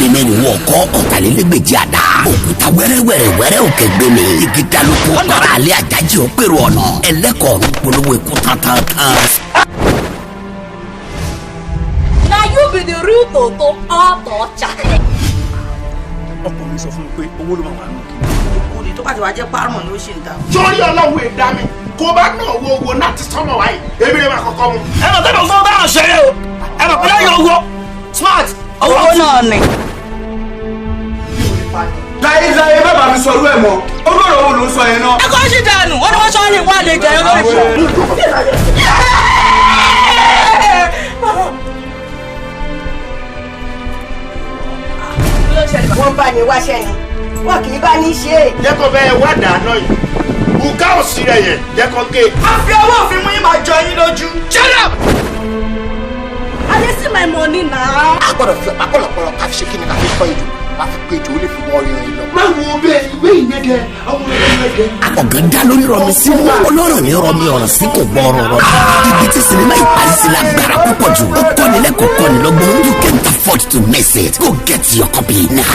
ilé mẹ́rin wọ̀ kọ́ ọ̀tàlélẹ́gbẹ̀jì àdá òkúta wẹ́rẹ́wẹ́rẹ́ òkè gbẹmí igi dalóko para alẹ́ àjájì òpèrò ọ̀nà ẹlẹ́kọ̀ọ́ polówó ikú tantan. Na you be the real Toto ọ̀tọ̀ọ̀chà. ọkọ mi sọ fún mi pé owó ló máa wà lókè. Òní tó bá ti wá jẹ́ párọ̀mọ̀ ni ó ṣe ń ta. sórí ọlọ́run èdè mi kó bá náà wo owó náà ti sọ́mọ̀ wáyé èmi lè máa kọ́kọ́ mu. ẹ mọ̀ tẹ́lẹ̀ fún báwọn ṣeré o ẹ mọ̀ pé lẹ́yìn owó smart Owó náà ni. láyé bàbá mi sọ irú ẹ̀ mọ́ ó gbọ́dọ̀ owó ló ń sọ yẹn náà. ẹ kọ́ sí dànù wọ́n ní wọ́n sọ ní wọ́n lè jẹ́ lórí fún. wọ́n bá ní wáṣẹ́ ni wọ́n kì í bá ní ṣe é. jẹ́ kó bẹ́ẹ̀ wá dáná yìí bùkà òsì rẹ̀ yẹn jẹ́ kó gé. a fi owó òfin mú yín máa jọ yín lójú. shut up. I dey see my money now. a gbọ́dọ̀ fi ọ̀pá pọ̀lọpọ̀lọ ká fi ṣe kí ni ká fi kọ́ ìjò ká fi pé ìjò ó lè fi wọ́ orin rẹ̀ lọ. má wo bẹ́ẹ̀ ìwé ìyẹ́dẹ ọmọ ìyẹ́dẹ. ọ̀gán dá lórí rọmi sí mú ọlọ́rọ̀ ní rọmi ọ̀rọ̀ sí kò gbọ́ ọ̀rọ̀ rọ. ibi tí sinimá ìparí sí lágbára púpọ̀ jù ó kọ́ni lẹ́kọ̀ọ́ kọ́ni lọ́gbọ́n you can't afford to miss it go get your copy now.